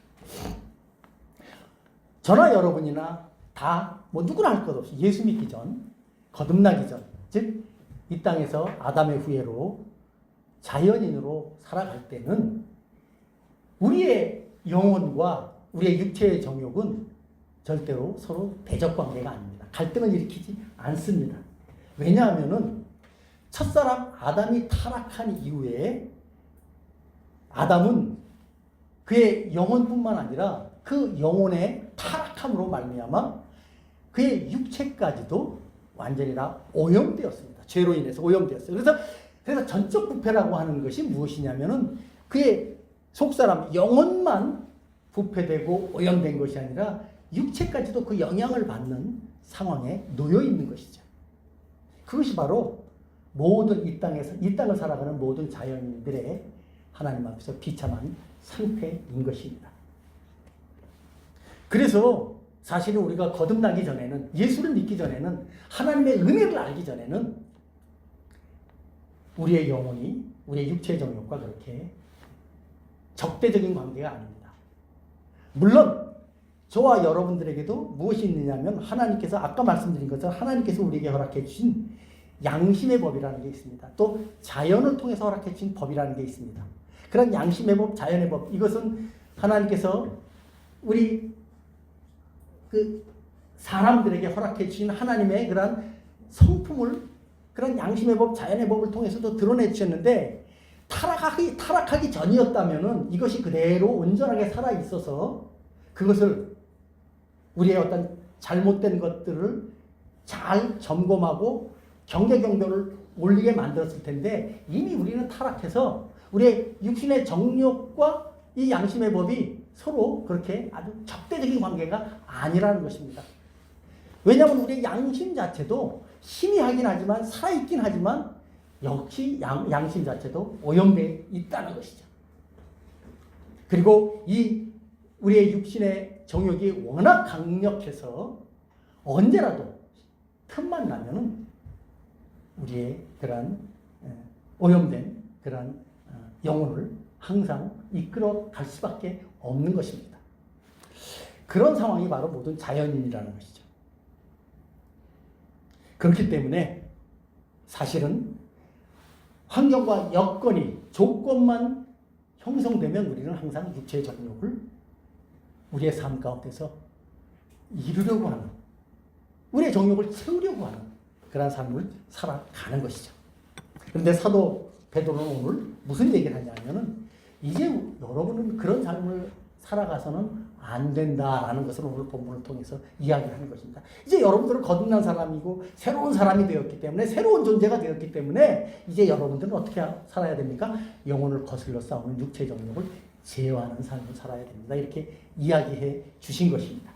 저나 여러분이나 다 누구나 할 것 없이 예수 믿기 전, 거듭나기 전, 즉 이 땅에서 아담의 후예로 자연인으로 살아갈 때는 우리의 영혼과 우리의 육체의 정욕은 절대로 서로 대적 관계가 아닙니다. 갈등을 일으키지 않습니다. 왜냐하면은 첫사람 아담이 타락한 이후에 아담은 그의 영혼뿐만 아니라 그 영혼의 타락함으로 말미암아 그의 육체까지도 완전히 다 오염되었습니다. 죄로 인해서 오염되었어요. 그래서 전적 부패라고 하는 것이 무엇이냐면은 그의 속사람 영혼만 부패되고 오염된 것이 아니라 육체까지도 그 영향을 받는 상황에 놓여 있는 것이죠. 그것이 바로 모든 이 땅을 살아가는 모든 자연인들의 하나님 앞에서 비참한 상태인 것입니다. 그래서 사실은 우리가 거듭나기 전에는, 예수를 믿기 전에는, 하나님의 은혜를 알기 전에는 우리의 영혼이 우리의 육체의 정욕과 그렇게 적대적인 관계가 아닙니다. 물론 저와 여러분들에게도 무엇이 있느냐면 하나님께서 아까 말씀드린 것처럼 하나님께서 우리에게 허락해 주신 양심의 법이라는 게 있습니다. 또 자연을 통해서 허락해 주신 법이라는 게 있습니다. 그런 양심의 법, 자연의 법, 이것은 하나님께서 우리 그 사람들에게 허락해 주신 하나님의 그런 성품을, 그런 양심의 법, 자연의 법을 통해서도 드러내 주셨는데, 타락하기 전이었다면은 이것이 그대로 온전하게 살아 있어서 그것을 우리의 어떤 잘못된 것들을 잘 점검하고 경계경도를 올리게 만들었을 텐데, 이미 우리는 타락해서 우리의 육신의 정욕과 이 양심의 법이 서로 그렇게 아주 적대적인 관계가 아니라는 것입니다. 왜냐하면 우리의 양심 자체도 희미하긴 하지만, 살아있긴 하지만 역시 양심 자체도 오염되어 있다는 것이죠. 그리고 이 우리의 육신의 정욕이 워낙 강력해서 언제라도 틈만 나면은 우리의 그런 오염된 그런 영혼을 항상 이끌어 갈 수밖에 없는 것입니다. 그런 상황이 바로 모든 자연인이라는 것이죠. 그렇기 때문에 사실은 환경과 여건이, 조건만 형성되면 우리는 항상 육체의 정욕을 우리의 삶 가운데서 이루려고 하는, 우리의 정욕을 채우려고 하는 그런 삶을 살아가는 것이죠. 그런데 사도 베드로는 오늘 무슨 얘기를 하냐면은, 이제 여러분은 그런 삶을 살아가서는 안 된다라는 것을 오늘 본문을 통해서 이야기하는 것입니다. 이제 여러분들은 거듭난 사람이고 새로운 사람이 되었기 때문에, 새로운 존재가 되었기 때문에 이제 여러분들은 어떻게 살아야 됩니까? 영혼을 거슬러 싸우는 육체의 정욕을 제어하는 삶을 살아야 됩니다. 이렇게 이야기해 주신 것입니다.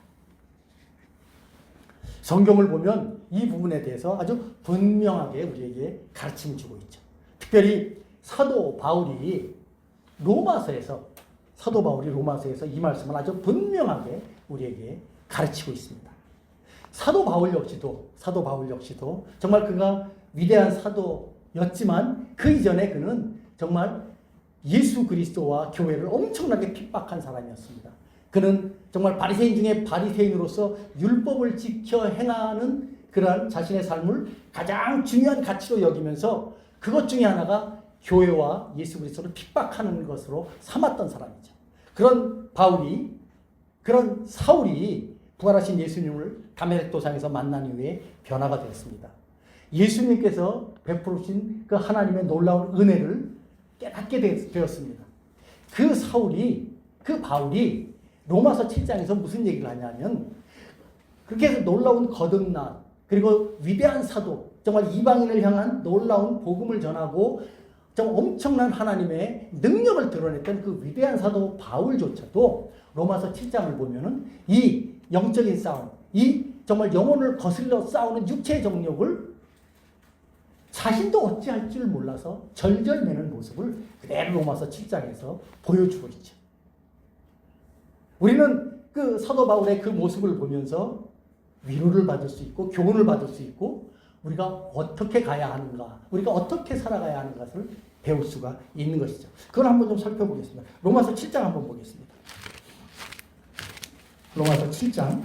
성경을 보면 이 부분에 대해서 아주 분명하게 우리에게 가르침을 주고 있죠. 특별히 사도 바울이 로마서에서 이 말씀을 아주 분명하게 우리에게 가르치고 있습니다. 사도 바울 역시도 정말 그가 위대한 사도였지만 그 이전에 그는 정말 예수 그리스도와 교회를 엄청나게 핍박한 사람이었습니다. 그는 정말 바리새인 중에 바리새인으로서 율법을 지켜 행하는 그러한 자신의 삶을 가장 중요한 가치로 여기면서 그것 중에 하나가 교회와 예수 그리스도를 핍박하는 것으로 삼았던 사람이죠. 그런 사울이 부활하신 예수님을 다메섹 도상에서 만난 이후에 변화가 되었습니다. 예수님께서 베풀으신 그 하나님의 놀라운 은혜를 깨닫게 되었습니다. 그 바울이 로마서 7장에서 무슨 얘기를 하냐면, 그렇게 해서 놀라운 거듭남, 그리고 위대한 사도, 정말 이방인을 향한 놀라운 복음을 전하고 좀 엄청난 하나님의 능력을 드러냈던 그 위대한 사도 바울조차도 로마서 7장을 보면은 이 영적인 싸움, 이 정말 영혼을 거슬러 싸우는 육체의 정욕을 자신도 어찌할 줄 몰라서 절절매는 모습을 그대로 로마서 7장에서 보여주고 있죠. 우리는 그 사도 바울의 그 모습을 보면서 위로를 받을 수 있고 교훈을 받을 수 있고, 우리가 어떻게 가야 하는가, 우리가 어떻게 살아가야 하는 것을 배울 수가 있는 것이죠. 그걸 한번 좀 살펴보겠습니다. 로마서 7장 한번 보겠습니다. 로마서 7장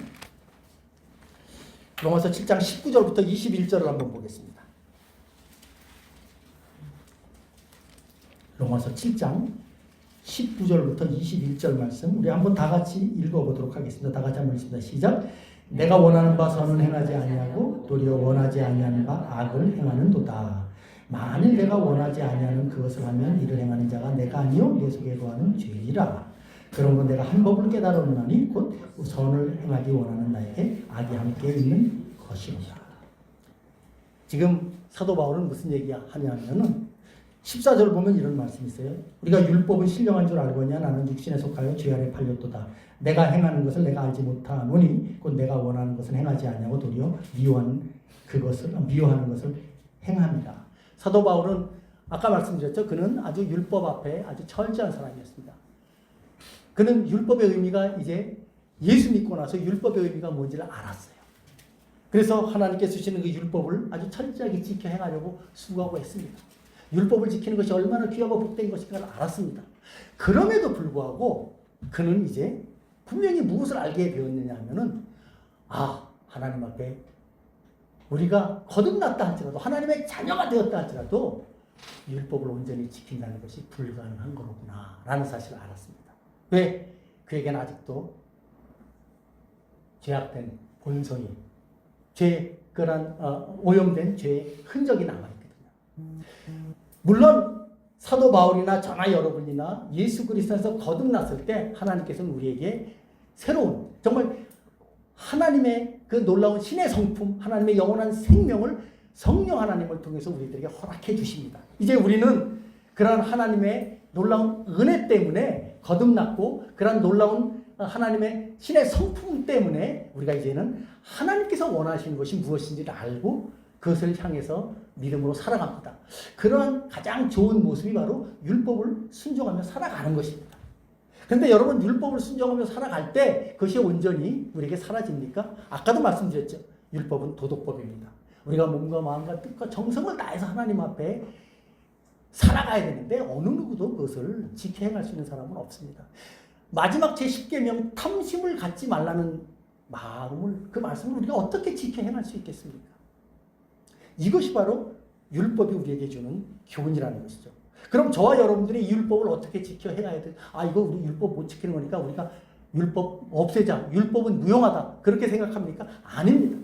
19절부터 21절을 한번 보겠습니다. 로마서 7장 19절부터 21절 말씀 우리 한번 다 같이 읽어보도록 하겠습니다. 다 같이 한번 읽습니다. 시작. 내가 원하는 바 선은 행하지 아니하고 도리어 원하지 아니하는 바 악을 행하는도다. 만일 내가 원하지 아니하는 그것을 하면 이를 행하는 자가 내가 아니요 내 속에 거하는 죄이라. 그런 건 내가 한 법을 깨달았나니 곧 선을 행하기 원하는 나에게 악이 함께 있는 것이로다. 지금 사도 바울은 무슨 얘기하냐면은 14절 보면 이런 말씀이 있어요. 우리가 율법은 신령한 줄 알거냐 나는 육신에 속하여 죄 아래 팔렸도다. 내가 행하는 것을 내가 알지 못하노니 곧 내가 원하는 것을 행하지 아니하고 도리어 미워하는 것을 행합니다. 사도 바울은 아까 말씀드렸죠. 그는 아주 율법 앞에 아주 철저한 사람이었습니다. 그는 율법의 의미가 이제 예수 믿고 나서 율법의 의미가 뭔지를 알았어요. 그래서 하나님께서 주시는 그 율법을 아주 철저하게 지켜 행하려고 수고하고 했습니다. 율법을 지키는 것이 얼마나 귀하고 복된 것인가를 알았습니다. 그럼에도 불구하고 그는 이제 분명히 무엇을 알게 되었느냐 하면은 하나님 앞에 우리가 거듭났다 할지라도 하나님의 자녀가 되었다 할지라도 율법을 온전히 지킨다는 것이 불가능한 거구나 라는 사실을 알았습니다. 왜? 그에게는 아직도 죄악된 본성이 그런 오염된 죄의 흔적이 남아있거든요. 물론 사도 바울이나 저나 여러분이나 예수 그리스도에서 거듭났을 때 하나님께서는 우리에게 새로운 정말 하나님의 그 놀라운 신의 성품, 하나님의 영원한 생명을 성령 하나님을 통해서 우리들에게 허락해 주십니다. 이제 우리는 그런 하나님의 놀라운 은혜 때문에 거듭났고 그런 놀라운 하나님의 신의 성품 때문에 우리가 이제는 하나님께서 원하시는 것이 무엇인지를 알고 그것을 향해서 믿음으로 살아갑니다. 그러한 가장 좋은 모습이 바로 율법을 순종하며 살아가는 것입니다. 그런데 여러분 율법을 순종하며 살아갈 때 그것이 온전히 우리에게 사라집니까? 아까도 말씀드렸죠. 율법은 도덕법입니다. 우리가 몸과 마음과 뜻과 정성을 다해서 하나님 앞에 살아가야 되는데 어느 누구도 그것을 지켜 행할 수 있는 사람은 없습니다. 마지막 제10계명 탐심을 갖지 말라는 그 말씀을 우리가 어떻게 지켜 행할 수 있겠습니까? 이것이 바로 율법이 우리에게 주는 교훈이라는 것이죠. 그럼 저와 여러분들이 이 율법을 어떻게 지켜 행해야 돼? 이거 우리 율법 못 지키는 거니까 우리가 율법 없애자. 율법은 무용하다. 그렇게 생각합니까? 아닙니다.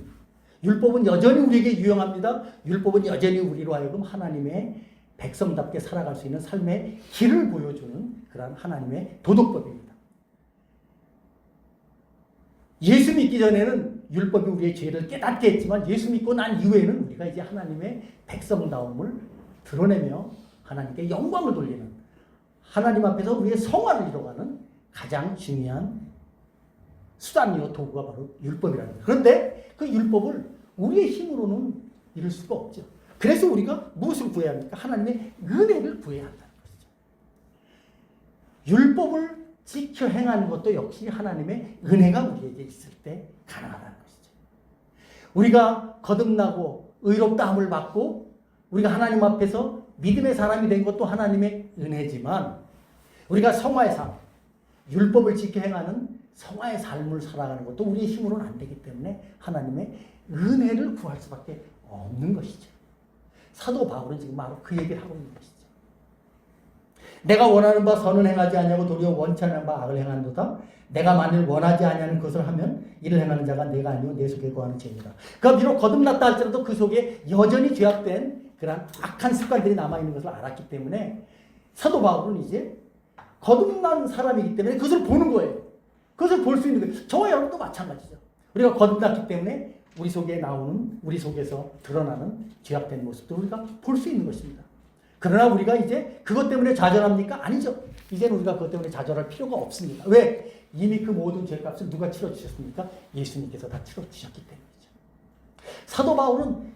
율법은 여전히 우리에게 유용합니다. 율법은 여전히 우리로 하여금 하나님의 백성답게 살아갈 수 있는 삶의 길을 보여주는 그러한 하나님의 도덕법입니다. 예수 믿기 전에는 율법이 우리의 죄를 깨닫게 했지만 예수 믿고 난 이후에는 우리가 이제 하나님의 백성다움을 드러내며 하나님께 영광을 돌리는 하나님 앞에서 우리의 성화를 이뤄가는 가장 중요한 수단이요 도구가 바로 율법이라는 거예요. 그런데 그 율법을 우리의 힘으로는 이룰 수가 없죠. 그래서 우리가 무엇을 구해야 합니까? 하나님의 은혜를 구해야 한다는 것이죠. 율법을 지켜 행하는 것도 역시 하나님의 은혜가 우리에게 있을 때 가능하다는 것이죠. 우리가 거듭나고 의롭다함을 받고 우리가 하나님 앞에서 믿음의 사람이 된 것도 하나님의 은혜지만 우리가 성화의 삶, 율법을 지켜 행하는 성화의 삶을 살아가는 것도 우리의 힘으로는 안 되기 때문에 하나님의 은혜를 구할 수밖에 없는 것이죠. 사도 바울은 지금 바로 그 얘기를 하고 있는 것이죠. 내가 원하는 바 선은 행하지 아니하고 도리어 원치 않는 바 악을 행한도다. 내가 만일 원하지 아니하는 것을 하면 이를 행하는 자가 내가 아니요 내 속에 거하는 죄이다. 그러니까 비록 거듭났다 할지라도 그 속에 여전히 죄악된 그런 악한 습관들이 남아있는 것을 알았기 때문에 사도 바울은 이제 거듭난 사람이기 때문에 그것을 보는 거예요. 그것을 볼 수 있는 거예요. 저와 여러분도 마찬가지죠. 우리가 거듭났기 때문에 우리 속에서 드러나는 죄악된 모습도 우리가 볼 수 있는 것입니다. 그러나 우리가 이제 그것 때문에 좌절합니까? 아니죠. 이제는 우리가 그것 때문에 좌절할 필요가 없습니다. 왜? 이미 그 모든 죄값을 누가 치러주셨습니까? 예수님께서 다 치러주셨기 때문이죠. 사도 바울은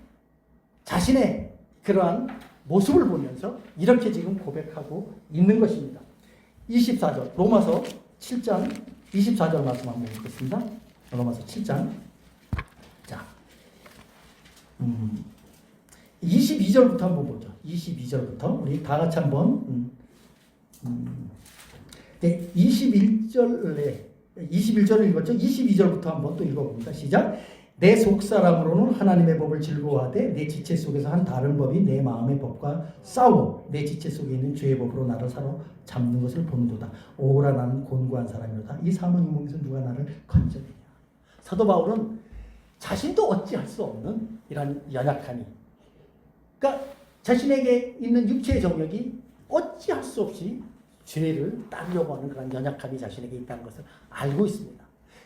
자신의 그러한 모습을 보면서 이렇게 지금 고백하고 있는 것입니다. 24절 로마서 7장 24절 말씀 한번 읽겠습니다. 로마서 7장 자 22절부터 한번 보죠. 22절부터 우리 다 같이 한번 21절을 읽었죠. 22절부터 한번 또 읽어봅니다. 시작. 내 속사람으로는 하나님의 법을 즐거워하되 내 지체 속에서 한 다른 법이 내 마음의 법과 싸워 내 지체 속에 있는 죄의 법으로 나를 사로잡는 것을 보는도다. 오라 나는 곤고한 사람이로다. 이 사망의 몸에서 누가 나를 건져내냐. 사도 바울은 자신도 어찌할 수 없는 이런 연약함이 그러니까 자신에게 있는 육체의 정욕이 어찌할 수 없이 죄를 따르려고 하는 그런 연약함이 자신에게 있다는 것을 알고 있습니다.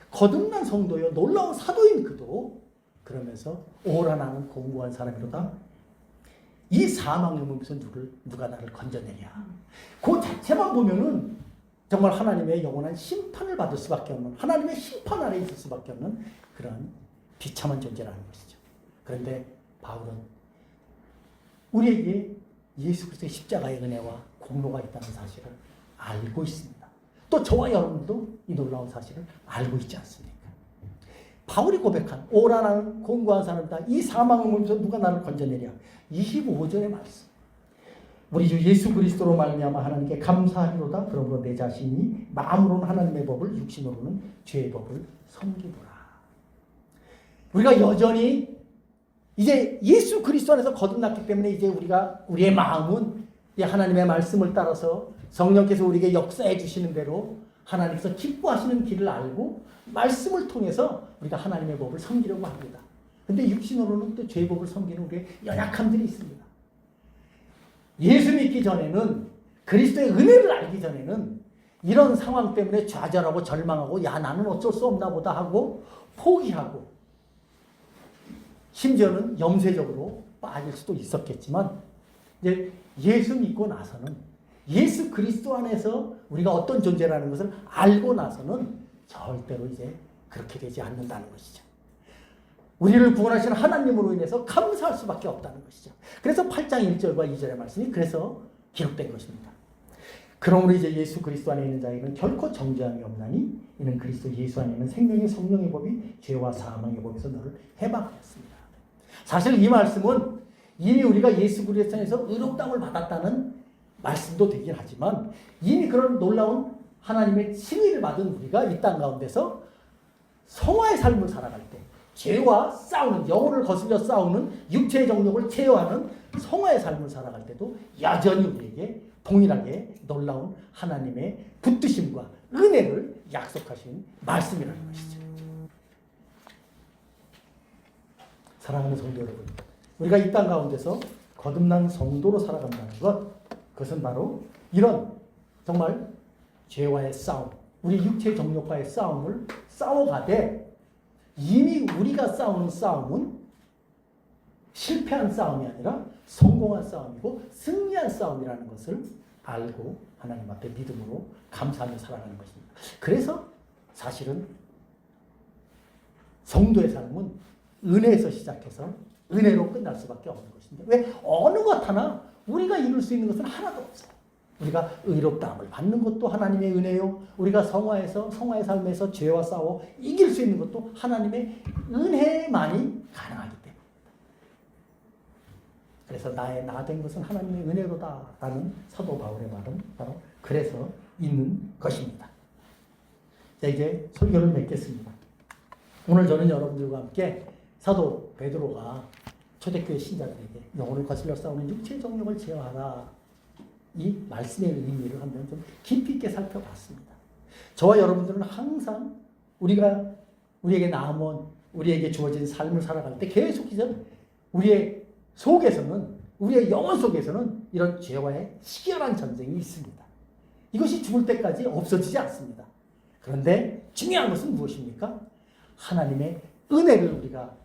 거듭난 성도요, 놀라운 사도인 그도 그러면서 오라 나는 공고한 사람이로다. 이 사망의 몸에서 누가 나를 건져내랴. 그 자체만 보면은 정말 하나님의 영원한 심판을 받을 수밖에 없는, 하나님의 심판 아래 있을 수밖에 없는 그런 비참한 존재라는 것이죠. 그런데 바울은 우리에게 예수 그리스도의 십자가의 은혜와 공로가 있다는 사실을 알고 있습니다. 또 저와 여러분도 이 놀라운 사실을 알고 있지 않습니까? 바울이 고백한 오라 나는 공고한 사람이다. 이 사망의 몸에서 누가 나를 건져내랴. 25절의 말씀. 우리 주 예수 그리스도로 말미암아 하나님께 감사하리로다. 그러므로 내 자신이 마음으로는 하나님의 법을, 육신으로는 죄의 법을 섬기노라. 우리가 여전히 이제 예수 그리스도 안에서 거듭났기 때문에 이제 우리의 마음은 하나님의 말씀을 따라서 성령께서 우리에게 역사해 주시는 대로 하나님께서 기뻐하시는 길을 알고 말씀을 통해서 우리가 하나님의 법을 섬기려고 합니다. 근데 육신으로는 또 죄의 법을 섬기는 우리의 연약함들이 있습니다. 예수 믿기 전에는, 그리스도의 은혜를 알기 전에는 이런 상황 때문에 좌절하고 절망하고 야 나는 어쩔 수 없나 보다 하고 포기하고 심지어는 염세적으로 빠질 수도 있었겠지만 이제 예수 믿고 나서는, 예수 그리스도 안에서 우리가 어떤 존재라는 것을 알고 나서는 절대로 이제 그렇게 되지 않는다는 것이죠. 우리를 구원하시는 하나님으로 인해서 감사할 수밖에 없다는 것이죠. 그래서 8장 1절과 2절의 말씀이 그래서 기록된 것입니다. 그러므로 이제 예수 그리스도 안에 있는 자에게는 결코 정죄함이 없나니 이는 그리스도 예수 안에 있는 생명의 성령의 법이 죄와 사망의 법에서 너를 해방하였습니다. 사실 이 말씀은 이미 우리가 예수 그리스도 안에서 의롭다함을 받았다는 말씀도 되긴 하지만 이미 그런 놀라운 하나님의 칭의를 받은 우리가 이 땅 가운데서 성화의 삶을 살아갈 때 죄와 싸우는, 영혼을 거슬려 싸우는 육체의 정욕을 제어하는 성화의 삶을 살아갈 때도 여전히 우리에게 동일하게 놀라운 하나님의 붙드심과 은혜를 약속하신 말씀이라는 것이죠. 사랑하는 성도 여러분, 우리가 이 땅 가운데서 거듭난 성도로 살아간다는 것, 그것은 바로 이런 정말 죄와의 싸움, 우리 육체 정욕과의 싸움을 싸워가되 이미 우리가 싸우는 싸움은 실패한 싸움이 아니라 성공한 싸움이고 승리한 싸움이라는 것을 알고 하나님 앞에 믿음으로 감사하며 살아가는 것입니다. 그래서 사실은 성도의 삶은 은혜에서 시작해서 은혜로 끝날 수밖에 없는 것인데 왜 어느 것 하나 우리가 이룰 수 있는 것은 하나도 없어요. 우리가 의롭다함을 받는 것도 하나님의 은혜요. 우리가 성화의 삶에서 죄와 싸워 이길 수 있는 것도 하나님의 은혜만이 가능하기 때문입니다. 그래서 나 된 것은 하나님의 은혜로다 라는 사도 바울의 말은 바로 그래서 있는 것입니다. 자, 이제 설교를 맺겠습니다. 오늘 저는 여러분들과 함께 사도 베드로가 초대교회 신자들에게 영혼을 거슬러 싸우는 육체의 정욕을 제어하라, 이 말씀의 의미를 한번 좀 깊이 있게 살펴봤습니다. 저와 여러분들은 항상 우리에게 남은, 우리에게 주어진 삶을 살아갈 때 계속해서 우리의 속에서는, 우리의 영혼 속에서는 이런 죄와의 치열한 전쟁이 있습니다. 이것이 죽을 때까지 없어지지 않습니다. 그런데 중요한 것은 무엇입니까? 하나님의 은혜를 우리가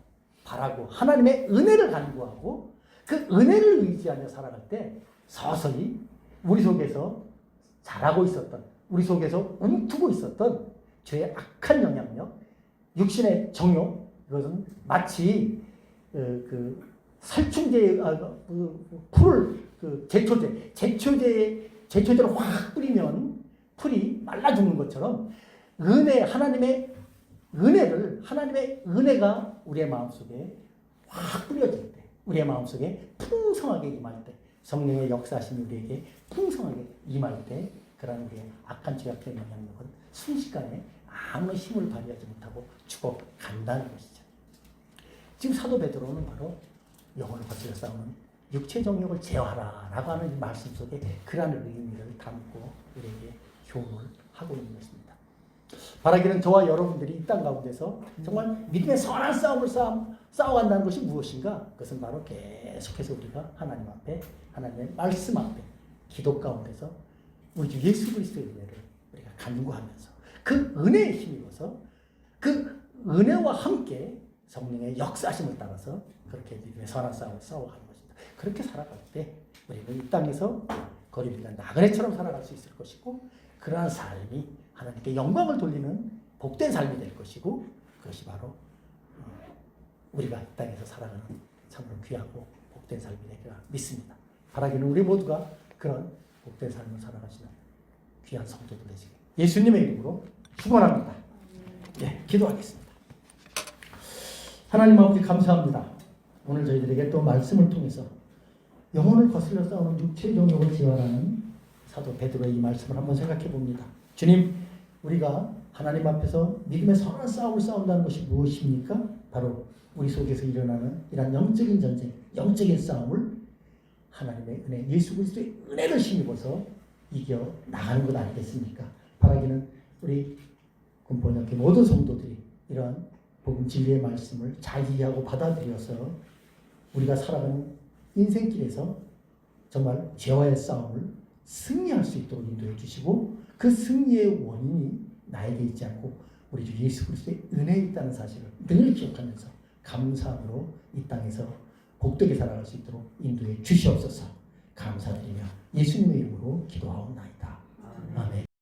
바라고 하나님의 은혜를 간구하고 그 은혜를 의지하며 살아갈 때 서서히 우리 속에서 자라고 있었던, 우리 속에서 움트고 있었던 죄의 악한 영향력, 육신의 정욕, 이것은 마치 살충제, 풀을 제초제를 확 뿌리면 풀이 말라 죽는 것처럼 하나님의 은혜가 우리의 마음속에 확 뿌려질 때, 우리의 마음속에 풍성하게 임할 때, 성령의 역사하심이 우리에게 풍성하게 임할 때 그런 우리의 악한 죄악된 영향력은 순식간에 아무런 힘을 발휘하지 못하고 죽어간다는 것이죠. 지금 사도 베드로는 바로 영혼을 거슬러 싸우는 육체 정욕을 제어하라 라고 하는 이 말씀 속에 그러한 의미를 담고 우리에게 교훈을 하고 있는 것입니다. 바라기는 저와 여러분들이 이 땅 가운데서 정말 믿음의 선한 싸움을 싸워간다는 것이 무엇인가? 그것은 바로 계속해서 우리가 하나님 앞에, 하나님의 말씀 앞에, 기도 가운데서 우리 주 예수 그리스도의 은혜를 우리가 간구하면서 그 은혜에 힘입어서 그 은혜와 함께 성령의 역사심을 따라서 그렇게 믿음의 선한 싸움을 싸워가는 것입니다. 그렇게 살아갈 때 우리는 이 땅에서 거리비가 나그네처럼 살아갈 수 있을 것이고, 그러한 삶이 하나님께 영광을 돌리는 복된 삶이 될 것이고, 그것이 바로 우리가 이 땅에서 살아가는 참으로 귀하고 복된 삶이 되리라 믿습니다. 바라기는 우리 모두가 그런 복된 삶을 살아가시는 귀한 성도들 되시길 예수님의 이름으로 축원합니다. 예, 기도하겠습니다. 하나님 아버지 감사합니다. 오늘 저희들에게 또 말씀을 통해서 영혼을 거슬러 싸우는 육체의 정욕을 제어하는 사도 베드로의 이 말씀을 한번 생각해 봅니다. 주님, 우리가 하나님 앞에서 믿음의 선한 싸움을 싸운다는 것이 무엇입니까? 바로 우리 속에서 일어나는 이런 영적인 전쟁, 영적인 싸움을 하나님의 은혜, 예수 그리스도의 은혜를 힘입어서 이겨 나가는 것 아니겠습니까? 바라기는 우리 군번역의 모든 성도들이 이러한 복음 진리의 말씀을 잘 이해하고 받아들여서 우리가 살아가는 인생길에서 정말 죄와의 싸움을 승리할 수 있도록 인도해 주시고, 그 승리의 원인이 나에게 있지 않고 우리 주 예수 그리스도의 은혜에 있다는 사실을 늘 기억하면서 감사함으로 이 땅에서 복되게 살아갈 수 있도록 인도해 주시옵소서. 감사드리며 예수님의 이름으로 기도하옵나이다. 아멘.